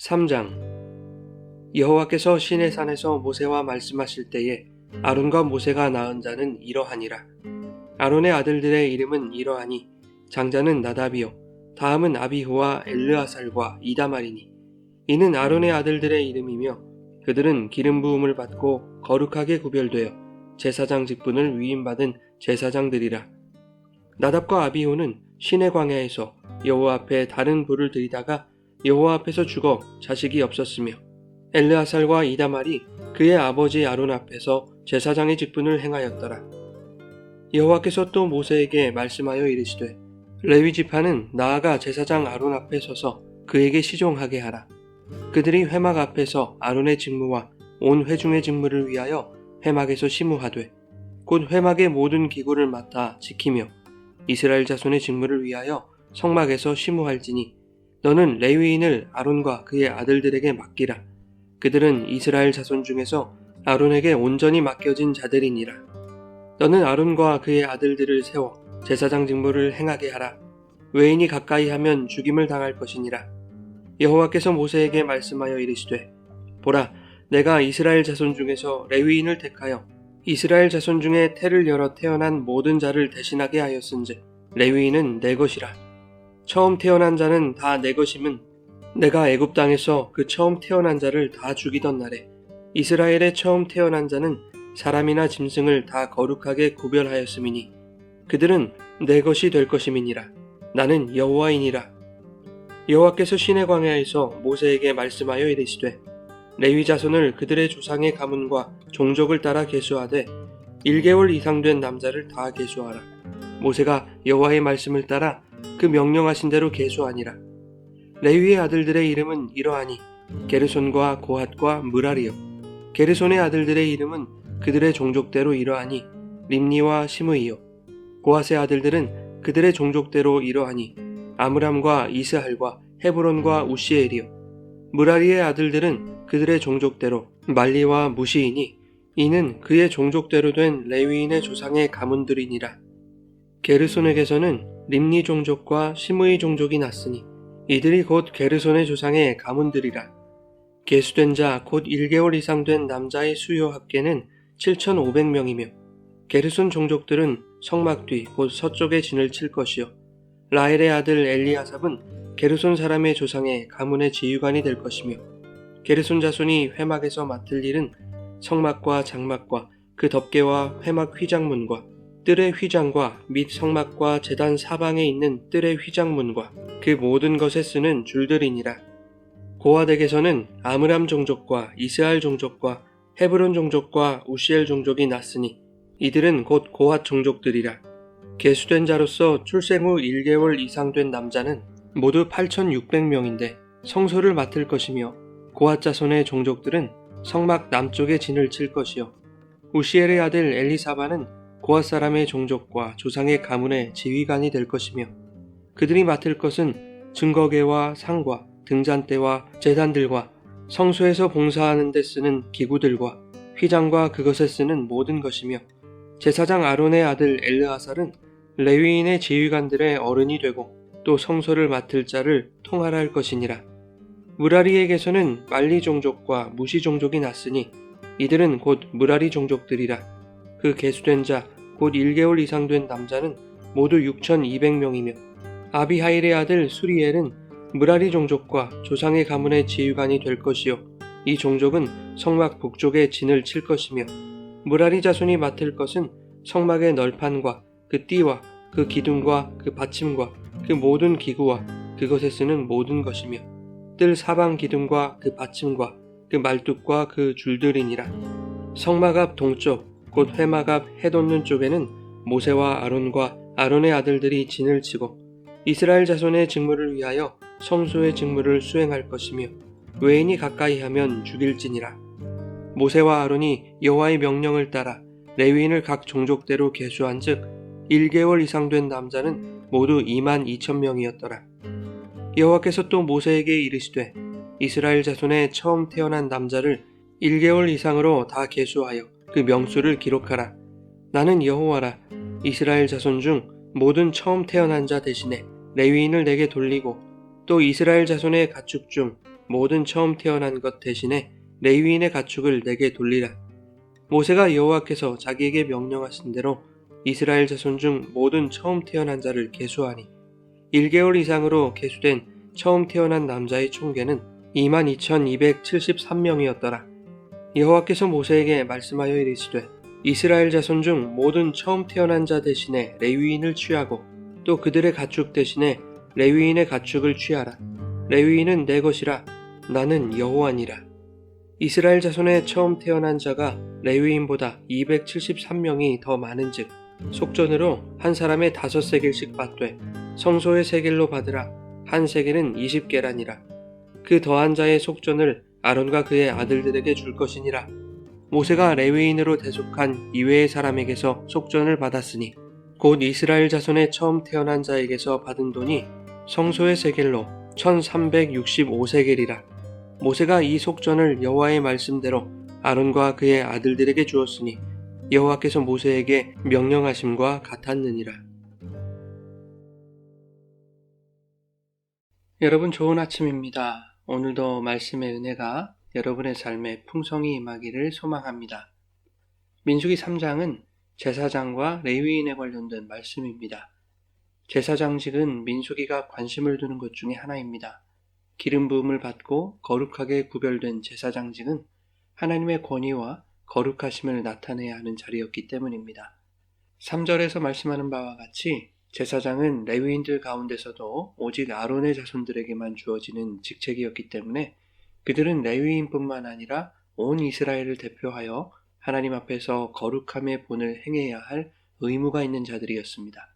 3장. 여호와께서 시내산에서 모세와 말씀하실 때에 아론과 모세가 낳은 자는 이러하니라. 아론의 아들들의 이름은 이러하니 장자는 나답이요 다음은 아비후와 엘르아살과 이다말이니 이는 아론의 아들들의 이름이며 그들은 기름 부음을 받고 거룩하게 구별되어 제사장 직분을 위임받은 제사장들이라. 나답과 아비후는 시내 광야에서 여호와 앞에 다른 불을 들이다가 여호와 앞에서 죽어 자식이 없었으며 엘르아살과 이다말이 그의 아버지 아론 앞에서 제사장의 직분을 행하였더라. 여호와께서 또 모세에게 말씀하여 이르시되 레위 지파는 나아가 제사장 아론 앞에 서서 그에게 시종하게 하라. 그들이 회막 앞에서 아론의 직무와 온 회중의 직무를 위하여 회막에서 시무하되 곧 회막의 모든 기구를 맡아 지키며 이스라엘 자손의 직무를 위하여 성막에서 시무할지니 너는 레위인을 아론과 그의 아들들에게 맡기라. 그들은 이스라엘 자손 중에서 아론에게 온전히 맡겨진 자들이니라. 너는 아론과 그의 아들들을 세워 제사장 직무를 행하게 하라. 외인이 가까이 하면 죽임을 당할 것이니라. 여호와께서 모세에게 말씀하여 이르시되 보라, 내가 이스라엘 자손 중에서 레위인을 택하여 이스라엘 자손 중에 태를 열어 태어난 모든 자를 대신하게 하였은즉 레위인은 내 것이라. 처음 태어난 자는 다 내 것임은 내가 애굽 땅에서 그 처음 태어난 자를 다 죽이던 날에 이스라엘의 처음 태어난 자는 사람이나 짐승을 다 거룩하게 구별하였음이니 그들은 내 것이 될 것임이니라. 나는 여호와이니라. 여호와께서 시내 광야에서 모세에게 말씀하여 이르시되 레위 자손을 그들의 조상의 가문과 종족을 따라 계수하되 1개월 이상 된 남자를 다 계수하라. 모세가 여호와의 말씀을 따라 그 명령하신 대로 계수하니라. 레위의 아들들의 이름은 이러하니 게르손과 고핫과 므라리요. 게르손의 아들들의 이름은 그들의 종족대로 이러하니 림니와 시므이요. 고핫의 아들들은 그들의 종족대로 이러하니 아므람과 이스할과 헤브론과 우시엘이요. 므라리의 아들들은 그들의 종족대로 말리와 무시이니 이는 그의 종족대로 된 레위인의 조상의 가문들이니라. 게르손에게서는 림니 종족과 시므이 종족이 났으니 이들이 곧 게르손의 조상의 가문들이라. 계수된 자 곧 1개월 이상 된 남자의 수요 합계는 7,500명이며 게르손 종족들은 성막 뒤 곧 서쪽에 진을 칠 것이요 라헬의 아들 엘리아삽은 게르손 사람의 조상의 가문의 지휘관이 될 것이며 게르손 자손이 회막에서 맡을 일은 성막과 장막과 그 덮개와 회막 휘장문과 뜰의 휘장과 및 성막과 제단 사방에 있는 뜰의 휘장문과 그 모든 것에 쓰는 줄들이니라. 고핫에게서는 아므람 종족과 이스할 종족과 헤브론 종족과 우시엘 종족이 났으니 이들은 곧 고핫 종족들이라. 계수된 자로서 출생 후 1개월 이상 된 남자는 모두 8,600명인데 성소를 맡을 것이며 고핫 자손의 종족들은 성막 남쪽에 진을 칠 것이요 우시엘의 아들 엘리사바는 고핫 사람의 종족과 조상의 가문의 지휘관이 될 것이며 그들이 맡을 것은 증거궤와 상과 등잔대와 제단들과 성소에서 봉사하는 데 쓰는 기구들과 휘장과 그것에 쓰는 모든 것이며 제사장 아론의 아들 엘르아살은 레위인의 지휘관들의 어른이 되고 또 성소를 맡을 자를 통할할 것이니라. 므라리에게서는 말리 종족과 무시 종족이 났으니 이들은 곧 므라리 종족들이라. 그 계수된 자 곧 1개월 이상 된 남자는 모두 6,200명이며 아비하일의 아들 수리엘은 므라리 종족과 조상의 가문의 지휘관이 될 것이요 이 종족은 성막 북쪽에 진을 칠 것이며 므라리 자손이 맡을 것은 성막의 널판과 그 띠와 그 기둥과 그 받침과 그 모든 기구와 그것에 쓰는 모든 것이며 뜰 사방 기둥과 그 받침과 그 말뚝과 그 줄들이니라. 성막 앞 동쪽 곧 회막 앞 해돋는 쪽에는 모세와 아론과 아론의 아들들이 진을 치고 이스라엘 자손의 직무를 위하여 성소의 직무를 수행할 것이며 외인이 가까이 하면 죽일지니라. 모세와 아론이 여호와의 명령을 따라 레위인을 각 종족대로 계수한즉 1개월 이상 된 남자는 모두 22,000명이었더라. 여호와께서 또 모세에게 이르시되 이스라엘 자손의 처음 태어난 남자를 1개월 이상으로 다 계수하여 그 명수를 기록하라. 나는 여호와라. 이스라엘 자손 중 모든 처음 태어난 자 대신에 레위인을 내게 돌리고 또 이스라엘 자손의 가축 중 모든 처음 태어난 것 대신에 레위인의 가축을 내게 돌리라. 모세가 여호와께서 자기에게 명령하신 대로 이스라엘 자손 중 모든 처음 태어난 자를 계수하니 1개월 이상으로 계수된 처음 태어난 남자의 총계는 22,273명이었더라. 여호와께서 모세에게 말씀하여 이르시되 이스라엘 자손 중 모든 처음 태어난 자 대신에 레위인을 취하고 또 그들의 가축 대신에 레위인의 가축을 취하라. 레위인은 내 것이라. 나는 여호와니라. 이스라엘 자손의 처음 태어난 자가 레위인보다 273명이 더 많은즉 속전으로 한 사람의 5세겔씩 받되 성소의 세겔로 받으라. 한 세겔은 20계라니라. 그 더한 자의 속전을 아론과 그의 아들들에게 줄 것이니라. 모세가 레위인으로 대속한 이외의 사람에게서 속전을 받았으니 곧 이스라엘 자손의 처음 태어난 자에게서 받은 돈이 성소의 세겔로 1365세겔이라. 모세가 이 속전을 여호와의 말씀대로 아론과 그의 아들들에게 주었으니 여호와께서 모세에게 명령하심과 같았느니라. 여러분 좋은 아침입니다. 오늘도 말씀의 은혜가 여러분의 삶에 풍성히 임하기를 소망합니다. 민수기 3장은 제사장과 레위인에 관련된 말씀입니다. 제사장직은 민수기가 관심을 두는 것 중에 하나입니다. 기름 부음을 받고 거룩하게 구별된 제사장직은 하나님의 권위와 거룩하심을 나타내야 하는 자리였기 때문입니다. 3절에서 말씀하는 바와 같이 제사장은 레위인들 가운데서도 오직 아론의 자손들에게만 주어지는 직책이었기 때문에 그들은 레위인뿐만 아니라 온 이스라엘을 대표하여 하나님 앞에서 거룩함의 본을 행해야 할 의무가 있는 자들이었습니다.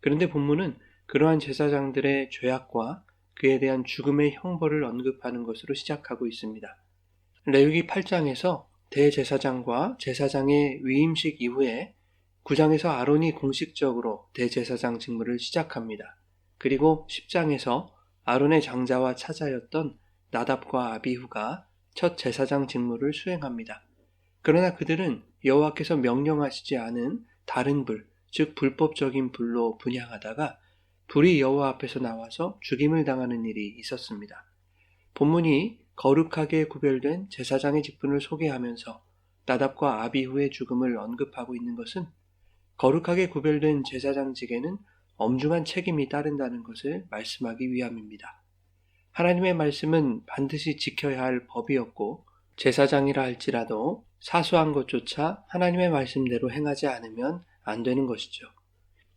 그런데 본문은 그러한 제사장들의 죄악과 그에 대한 죽음의 형벌을 언급하는 것으로 시작하고 있습니다. 레위기 8장에서 대제사장과 제사장의 위임식 이후에 9장에서 아론이 공식적으로 대제사장 직무를 시작합니다. 그리고 10장에서 아론의 장자와 차자였던 나답과 아비후가 첫 제사장 직무를 수행합니다. 그러나 그들은 여호와께서 명령하시지 않은 다른 불, 즉 불법적인 불로 분향하다가 불이 여호와 앞에서 나와서 죽임을 당하는 일이 있었습니다. 본문이 거룩하게 구별된 제사장의 직분을 소개하면서 나답과 아비후의 죽음을 언급하고 있는 것은 거룩하게 구별된 제사장직에는 엄중한 책임이 따른다는 것을 말씀하기 위함입니다. 하나님의 말씀은 반드시 지켜야 할 법이었고 제사장이라 할지라도 사소한 것조차 하나님의 말씀대로 행하지 않으면 안 되는 것이죠.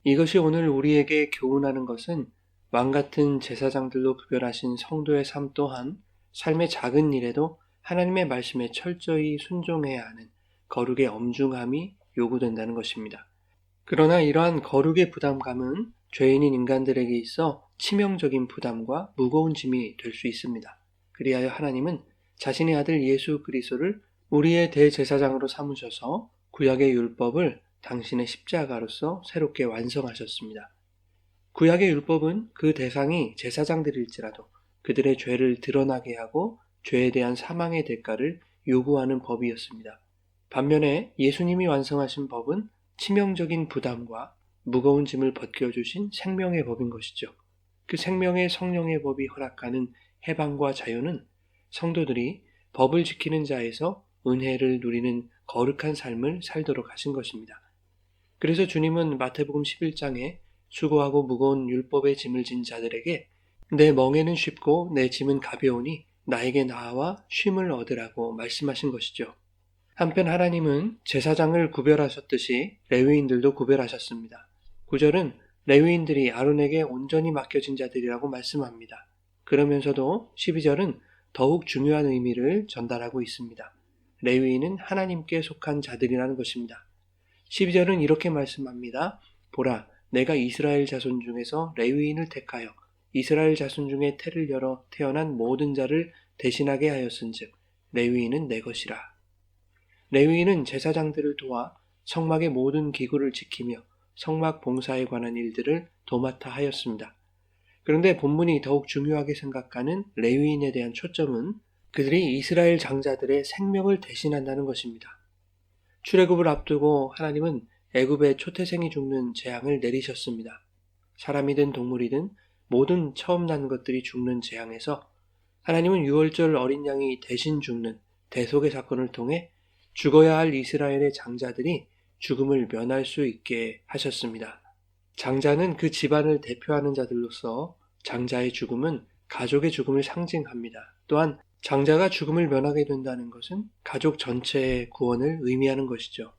이것이 오늘 우리에게 교훈하는 것은 왕같은 제사장들로 구별하신 성도의 삶 또한 삶의 작은 일에도 하나님의 말씀에 철저히 순종해야 하는 거룩의 엄중함이 요구된다는 것입니다. 그러나 이러한 거룩의 부담감은 죄인인 인간들에게 있어 치명적인 부담과 무거운 짐이 될 수 있습니다. 그리하여 하나님은 자신의 아들 예수 그리스도를 우리의 대제사장으로 삼으셔서 구약의 율법을 당신의 십자가로서 새롭게 완성하셨습니다. 구약의 율법은 그 대상이 제사장들일지라도 그들의 죄를 드러나게 하고 죄에 대한 사망의 대가를 요구하는 법이었습니다. 반면에 예수님이 완성하신 법은 치명적인 부담과 무거운 짐을 벗겨주신 생명의 법인 것이죠. 그 생명의 성령의 법이 허락하는 해방과 자유는 성도들이 법을 지키는 자에서 은혜를 누리는 거룩한 삶을 살도록 하신 것입니다. 그래서 주님은 마태복음 11장에 수고하고 무거운 율법의 짐을 진 자들에게 내 멍에는 쉽고 내 짐은 가벼우니 나에게 나아와 쉼을 얻으라고 말씀하신 것이죠. 한편 하나님은 제사장을 구별하셨듯이 레위인들도 구별하셨습니다. 9절은 레위인들이 아론에게 온전히 맡겨진 자들이라고 말씀합니다. 그러면서도 12절은 더욱 중요한 의미를 전달하고 있습니다. 레위인은 하나님께 속한 자들이라는 것입니다. 12절은 이렇게 말씀합니다. 보라, 내가 이스라엘 자손 중에서 레위인을 택하여 이스라엘 자손 중에 태를 열어 태어난 모든 자를 대신하게 하였은즉 레위인은 내 것이라. 레위인은 제사장들을 도와 성막의 모든 기구를 지키며 성막 봉사에 관한 일들을 도맡아 하였습니다. 그런데 본문이 더욱 중요하게 생각하는 레위인에 대한 초점은 그들이 이스라엘 장자들의 생명을 대신한다는 것입니다. 출애굽을 앞두고 하나님은 애굽의 초태생이 죽는 재앙을 내리셨습니다. 사람이든 동물이든 모든 처음 난 것들이 죽는 재앙에서 하나님은 유월절 어린 양이 대신 죽는 대속의 사건을 통해 죽어야 할 이스라엘의 장자들이 죽음을 면할 수 있게 하셨습니다. 장자는 그 집안을 대표하는 자들로서 장자의 죽음은 가족의 죽음을 상징합니다. 또한 장자가 죽음을 면하게 된다는 것은 가족 전체의 구원을 의미하는 것이죠.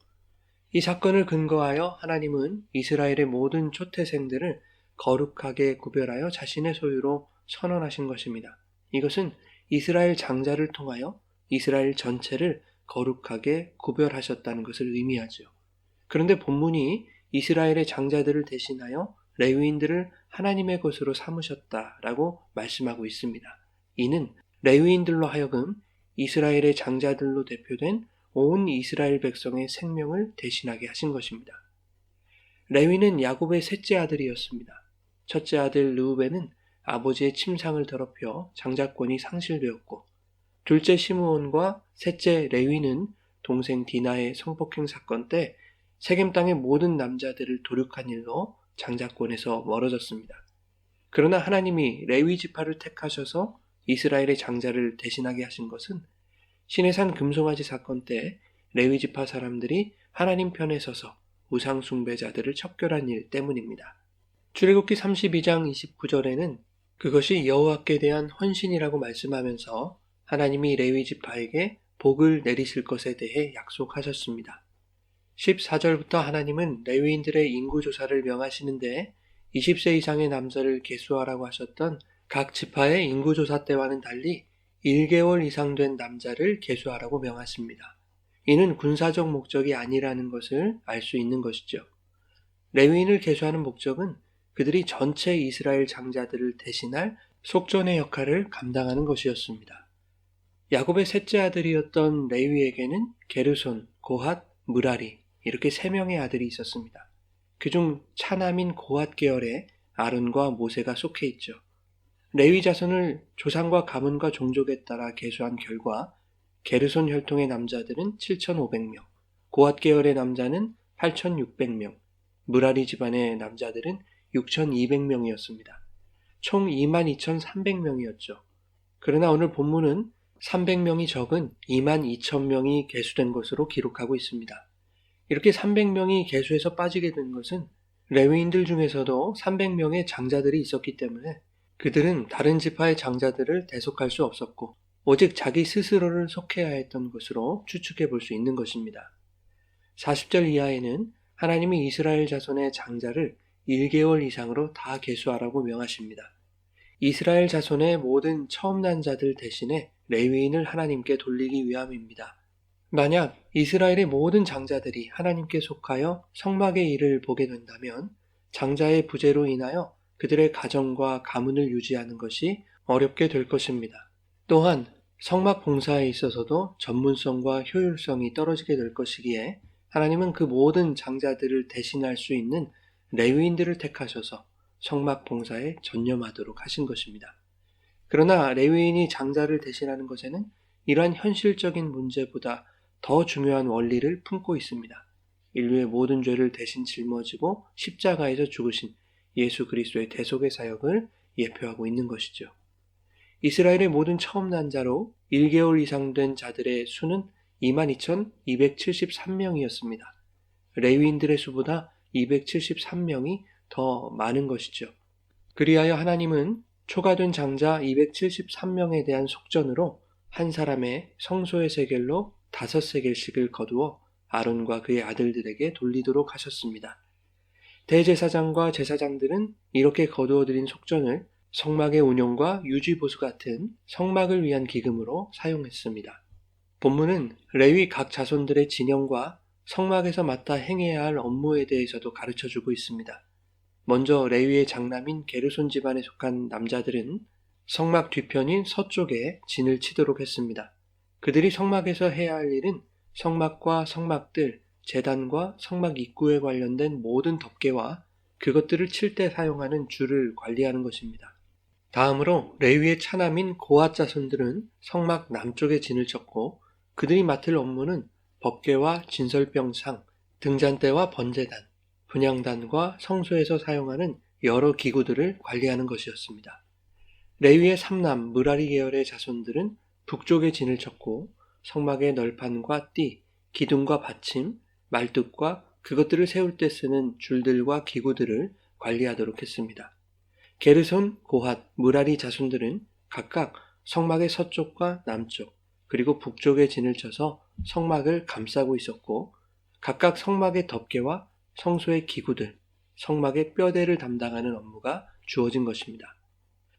이 사건을 근거하여 하나님은 이스라엘의 모든 초태생들을 거룩하게 구별하여 자신의 소유로 선언하신 것입니다. 이것은 이스라엘 장자를 통하여 이스라엘 전체를 거룩하게 구별하셨다는 것을 의미하죠. 그런데 본문이 이스라엘의 장자들을 대신하여 레위인들을 하나님의 것으로 삼으셨다라고 말씀하고 있습니다. 이는 레위인들로 하여금 이스라엘의 장자들로 대표된 온 이스라엘 백성의 생명을 대신하게 하신 것입니다. 레위는 야곱의 셋째 아들이었습니다. 첫째 아들 르우벤은 아버지의 침상을 더럽혀 장자권이 상실되었고, 둘째 시므온과 셋째 레위는 동생 디나의 성폭행 사건 때 세겜 땅의 모든 남자들을 도륙한 일로 장자권에서 멀어졌습니다. 그러나 하나님이 레위 지파를 택하셔서 이스라엘의 장자를 대신하게 하신 것은 시내산 금송아지 사건 때 레위 지파 사람들이 하나님 편에 서서 우상 숭배자들을 척결한 일 때문입니다. 출애굽기 32장 29절에는 그것이 여호와께 대한 헌신이라고 말씀하면서 하나님이 레위 지파에게 복을 내리실 것에 대해 약속하셨습니다. 14절부터 하나님은 레위인들의 인구조사를 명하시는데 20세 이상의 남자를 계수하라고 하셨던 각 지파의 인구조사 때와는 달리 1개월 이상 된 남자를 계수하라고 명하십니다. 이는 군사적 목적이 아니라는 것을 알 수 있는 것이죠. 레위인을 계수하는 목적은 그들이 전체 이스라엘 장자들을 대신할 속전의 역할을 감당하는 것이었습니다. 야곱의 셋째 아들이었던 레위에게는 게르손, 고핫, 므라리 이렇게 3명의 아들이 있었습니다. 그중 차남인 고핫 계열에 아론과 모세가 속해 있죠. 레위 자손을 조상과 가문과 종족에 따라 계수한 결과 게르손 혈통의 남자들은 7,500명, 고핫 계열의 남자는 8,600명, 므라리 집안의 남자들은 6,200명이었습니다. 총 22,300명이었죠. 그러나 오늘 본문은 300명이 적은 22,000명이 계수된 것으로 기록하고 있습니다. 이렇게 300명이 계수해서 빠지게 된 것은 레위인들 중에서도 300명의 장자들이 있었기 때문에 그들은 다른 지파의 장자들을 대속할 수 없었고 오직 자기 스스로를 속해야 했던 것으로 추측해 볼 수 있는 것입니다. 40절 이하에는 하나님이 이스라엘 자손의 장자를 1개월 이상으로 다 계수하라고 명하십니다. 이스라엘 자손의 모든 처음 난 자들 대신에 레위인을 하나님께 돌리기 위함입니다. 만약 이스라엘의 모든 장자들이 하나님께 속하여 성막의 일을 보게 된다면 장자의 부재로 인하여 그들의 가정과 가문을 유지하는 것이 어렵게 될 것입니다. 또한 성막 봉사에 있어서도 전문성과 효율성이 떨어지게 될 것이기에 하나님은 그 모든 장자들을 대신할 수 있는 레위인들을 택하셔서 성막 봉사에 전념하도록 하신 것입니다. 그러나 레위인이 장자를 대신하는 것에는 이러한 현실적인 문제보다 더 중요한 원리를 품고 있습니다. 인류의 모든 죄를 대신 짊어지고 십자가에서 죽으신 예수 그리스도의 대속의 사역을 예표하고 있는 것이죠. 이스라엘의 모든 처음 난 자로 1개월 이상 된 자들의 수는 22,273명이었습니다. 레위인들의 수보다 273명이 더 많은 것이죠. 그리하여 하나님은 초가된 장자 273명에 대한 속전으로 한 사람의 성소의 세겔로 5세겔씩을 거두어 아론과 그의 아들들에게 돌리도록 하셨습니다. 대제사장과 제사장들은 이렇게 거두어들인 속전을 성막의 운영과 유지보수 같은 성막을 위한 기금으로 사용했습니다. 본문은 레위 각 자손들의 진영과 성막에서 맡아 행해야 할 업무에 대해서도 가르쳐주고 있습니다. 먼저 레위의 장남인 게르손 집안에 속한 남자들은 성막 뒤편인 서쪽에 진을 치도록 했습니다. 그들이 성막에서 해야 할 일은 성막과 성막들, 제단과 성막 입구에 관련된 모든 덮개와 그것들을 칠 때 사용하는 줄을 관리하는 것입니다. 다음으로 레위의 차남인 고핫 자손들은 성막 남쪽에 진을 쳤고 그들이 맡을 업무는 법궤와 진설병상, 등잔대와 번제단, 분향단과 성소에서 사용하는 여러 기구들을 관리하는 것이었습니다. 레위의 삼남 므라리 계열의 자손들은 북쪽에 진을 쳤고 성막의 널판과 띠, 기둥과 받침, 말뚝과 그것들을 세울 때 쓰는 줄들과 기구들을 관리하도록 했습니다. 게르손, 고핫, 므라리 자손들은 각각 성막의 서쪽과 남쪽, 그리고 북쪽에 진을 쳐서 성막을 감싸고 있었고 각각 성막의 덮개와 성소의 기구들, 성막의 뼈대를 담당하는 업무가 주어진 것입니다.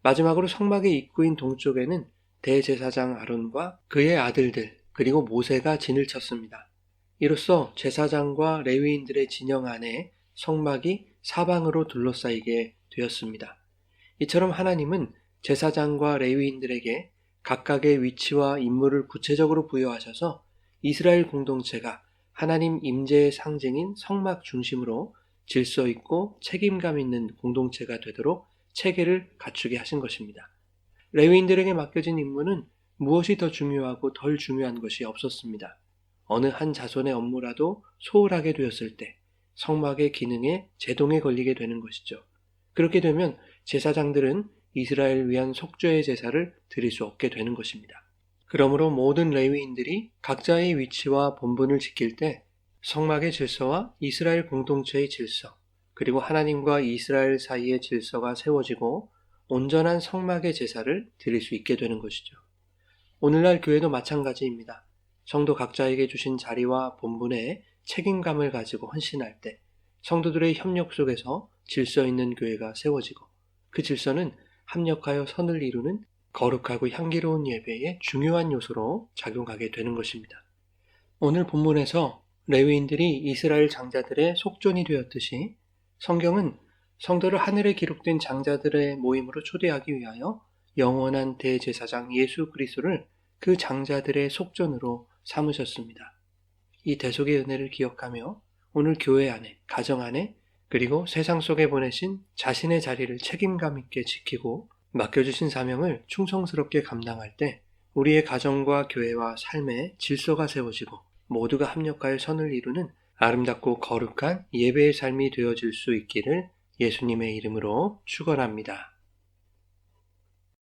마지막으로 성막의 입구인 동쪽에는 대제사장 아론과 그의 아들들, 그리고 모세가 진을 쳤습니다. 이로써 제사장과 레위인들의 진영 안에 성막이 사방으로 둘러싸이게 되었습니다. 이처럼 하나님은 제사장과 레위인들에게 각각의 위치와 임무를 구체적으로 부여하셔서 이스라엘 공동체가 하나님 임재의 상징인 성막 중심으로 질서 있고 책임감 있는 공동체가 되도록 체계를 갖추게 하신 것입니다. 레위인들에게 맡겨진 임무는 무엇이 더 중요하고 덜 중요한 것이 없었습니다. 어느 한 자손의 업무라도 소홀하게 되었을 때 성막의 기능에 제동에 걸리게 되는 것이죠. 그렇게 되면 제사장들은 이스라엘을 위한 속죄의 제사를 드릴 수 없게 되는 것입니다. 그러므로 모든 레위인들이 각자의 위치와 본분을 지킬 때 성막의 질서와 이스라엘 공동체의 질서, 그리고 하나님과 이스라엘 사이의 질서가 세워지고 온전한 성막의 제사를 드릴 수 있게 되는 것이죠. 오늘날 교회도 마찬가지입니다. 성도 각자에게 주신 자리와 본분에 책임감을 가지고 헌신할 때 성도들의 협력 속에서 질서 있는 교회가 세워지고 그 질서는 합력하여 선을 이루는 거룩하고 향기로운 예배의 중요한 요소로 작용하게 되는 것입니다. 오늘 본문에서 레위인들이 이스라엘 장자들의 속전이 되었듯이 성경은 성도를 하늘에 기록된 장자들의 모임으로 초대하기 위하여 영원한 대제사장 예수 그리스도를 그 장자들의 속전으로 삼으셨습니다. 이 대속의 은혜를 기억하며 오늘 교회 안에, 가정 안에, 그리고 세상 속에 보내신 자신의 자리를 책임감 있게 지키고 맡겨주신 사명을 충성스럽게 감당할 때 우리의 가정과 교회와 삶에 질서가 세워지고 모두가 합력하여 선을 이루는 아름답고 거룩한 예배의 삶이 되어질 수 있기를 예수님의 이름으로 축원합니다.